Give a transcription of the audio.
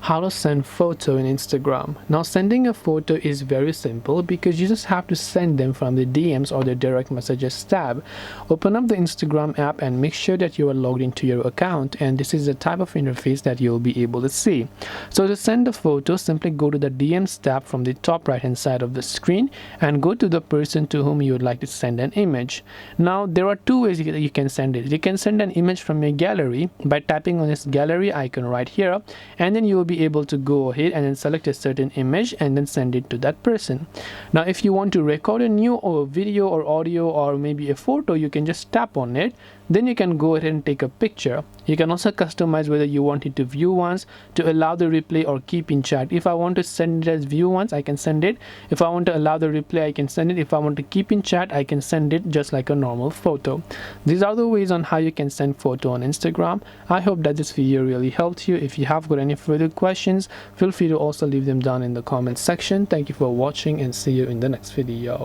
How to send photo in Instagram. Now sending a photo is very simple because you just have to send them from the DMs or the direct messages tab. Open up the Instagram app and make sure that you are logged into your account, and this is the type of interface that you'll be able to see. So to send a photo, simply go to the DMs tab from the top right hand side of the screen and go to the person to whom you would like to send an image. Now there are two ways you can send it. You can send an image from your gallery by tapping on this gallery icon right here, and then you will be able to go ahead and then select a certain image and then send it to that person. Now if you want to record a new video or audio or maybe a photo, you can just tap on it, then you can go ahead and take a picture. You can also customize whether you want it to view once, to allow the replay, or keep in chat. If I want to send it as view once, I can send it. If I want to allow the replay, I can send it. If I want to keep in chat, I can send it just like a normal photo. These are the ways on how you can send photo on Instagram. I hope that this video really helped you. If you have got any further questions, feel free to also leave them down in the comments section. Thank you for watching and see you in the next video.